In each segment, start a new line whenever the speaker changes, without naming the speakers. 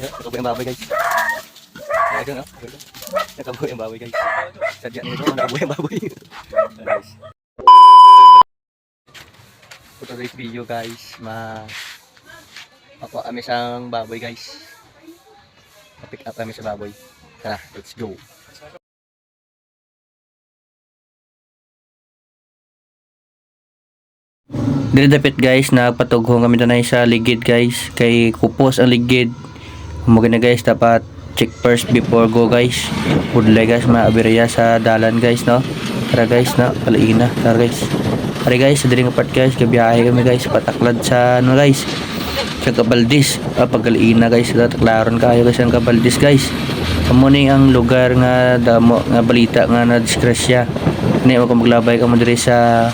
Nakabuhay ang baboy guys. Ayan no? Nakabuhay ang baboy guys. Sadya nito, nakabuhay ang baboy. Guys. For today's video guys, makuha kami sa baboy guys. Ma-pick up kami sa baboy. Tara, let's go. Dili dapit guys, nagpatughong kami tanay sa ligid guys. Kay kupos ang ligid. Huwag na guys, dapat check first before go guys. Budlay guys, maaberya sa dalan guys no. Tara guys na, palaina. Tara guys. Tara guys, sa diring part guys, kabiyahe kami guys. Pataklad sa ano guys. Sa Kabaldis. Pagkalaina guys, taklaron kayo guys ang Kabaldis guys. Kamuning ang lugar nga damo nga balita nga na disgrasya. Ni ako maglabay ka mo diri sa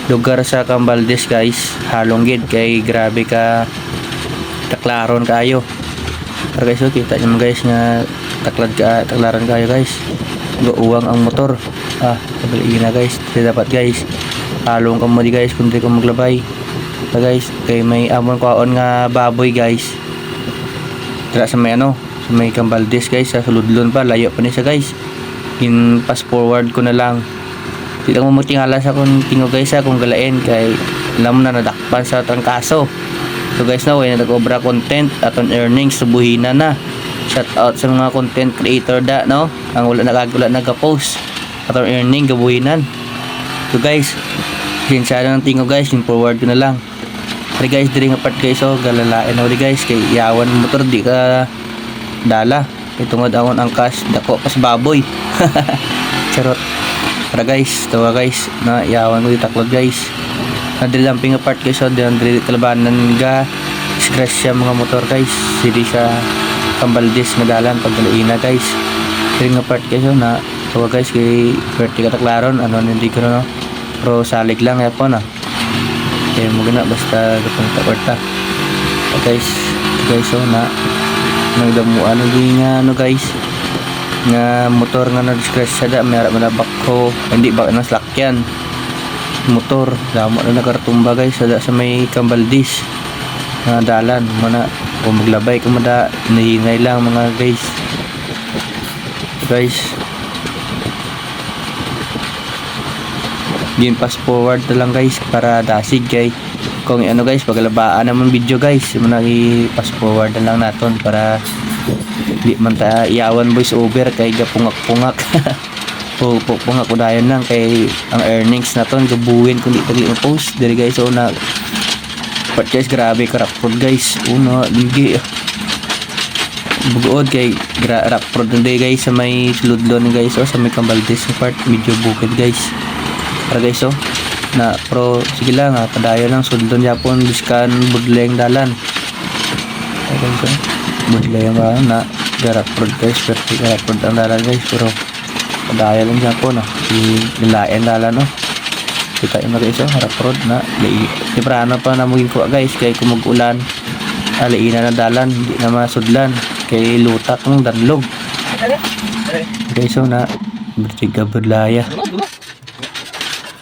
lugar sa Cambaldes guys, halong gid kay grabe ka taklaron kayo. Pero guys, kita nyo guys nga taklaron kayo guys. Guuwang ang motor. Kabaliin na guys. Kasi dapat guys, halong ka mo di guys kung di ka maglabay. So guys, kay may amon kaon nga baboy guys. Tira sa may ano, sa may Cambaldes guys, sa suludlon pa, layo pa ni siya guys. In pass forward ko na lang. Tidak mo matingala sa kung tingo guys kung galain kay alam na nadakpan sa trangkaso. So guys na way na nag-obra content aton earnings subuhina na. Shout out sa mga content creator da no. Ang wala nag-post aton earning gabuhinan. So guys, sinsya ng tingo guys, in forward ko na lang. Pero guys, diri nga part guys galalain na guys kay yawan motor di ka dala. Kay tungod awon ang cash dako pas baboy. Charot. Para guys, tawa guys, na yawan ko ditaklod guys. Nadrilamping apart guys, so dili kalabanan ga disgrasya mga motor guys. Sili sa Cambaldes madalan pagdalaina guys. Dili apart guys, so na tawa guys kay vertical taklaron, ano hindi ko no. Pro salig lang yapon Kaya mo gina basta gatong takwarta. Guys, so na nagdamuan lagi nga ano guys. Nga motor nga na-disgrasya da mayara man bakho hindi ba na slakyan motor damo na nakartumba guys sa may Cambaldes nga dalan mana kung maglabay ka mada nahingay lang mga guys gin pass forward na lang guys para dasig kay kung ano guys paglabaan naman video guys muna i-pass forward na lang naton para di man ta iyawan voice over kay gapungak-pungak. Pungak ko dayon lang kay ang earnings naton gabuhin kun di tali post diri guys so na part guys grabe ka rapod guys uno ligi bugood kay rapod day guys sa may suludlon guys sa may Cambaldes part medyo bukid guys para guys na pro sige lang padayon lang suludlon Japon biskan budleng dalan ay guys budleng ba na garapod guys perfect garapod ang dalan guys pero padaya lang dyan po nilain dalan kita yung guys garapod na librano pa na maging kuha guys kay kung mag-ulan aliina na dalan hindi na masudlan kay lutak ng danlog guys na bertiga berlaya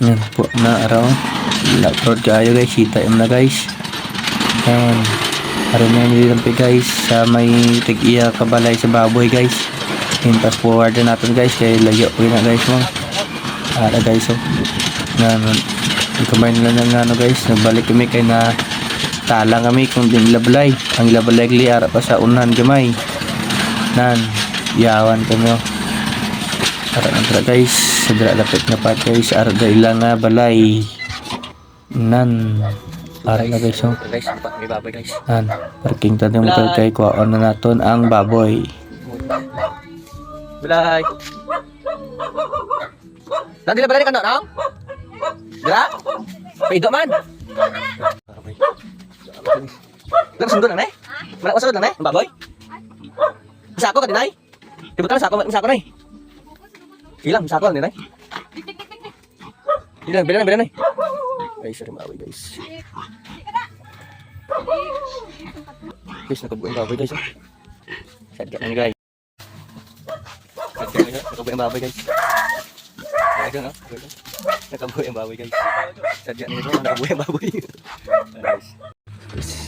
yan po na araw lapod kayo guys kita yung na guys yan aron na nilampi guys sa may tig-iya kabalay sa baboy guys. In pass forward na natin guys kay layo ko na guys mo. Ara guys na i-combine lang nga guys nagbalik kami kay na tala kami kung din lablay. Ang lablay li ara pa sa unan gamay. Nan yawan kami Ara na guys sa lapit na pa guys ara da ilang nga balay. Nan para na guys guys may baboy guys parking tayo motor kay kuhaan na naton ang baboy bulay nanti na balay ka no dira paido man lang sundon na wala ko sundon na ang baboy sako ka dinay tibutan sako na ilang sako na dinay ilang bilan na guys sorry baboy guys nakabuhay ang baboy guys sadya na guys nakabuhay ang baboy guys nakabuhay ang baboy guys sadya na nakabuhay ang baboy guys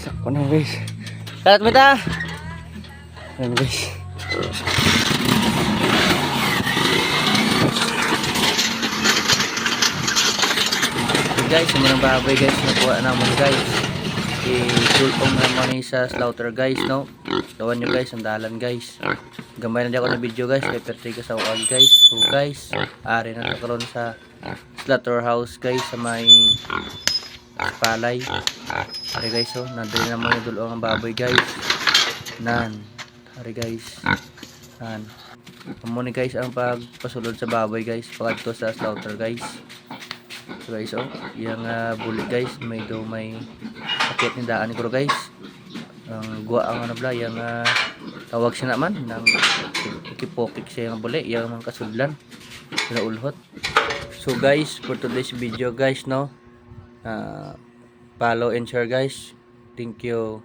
ako na guys kalat mo ta Ayan guys. Guys, yung mga baboy guys, nakuha naman guys. I-tulong naman ni sa slaughter guys, no? Lawan nyo guys, ang dalan guys. Gamay na di ako na video guys, kay pertiga sa wakag guys. So guys, ari na nakaroon sa slaughterhouse guys, sa may palay. Ari guys, so, nandali naman yung dulong ang baboy guys. Nan. Ari guys. Nan. Muna guys ang pagpasulod sa baboy guys, pagad to sa slaughter guys. So guys, oh, yung bulik guys, may sakit ni daan ko guys. Ang gua ang ano bla, yung tawag siya naman ng ikipokik siya yung bulik, yung mga kasudlan, ulhot. So guys, for today's video guys, no, follow and share guys. Thank you.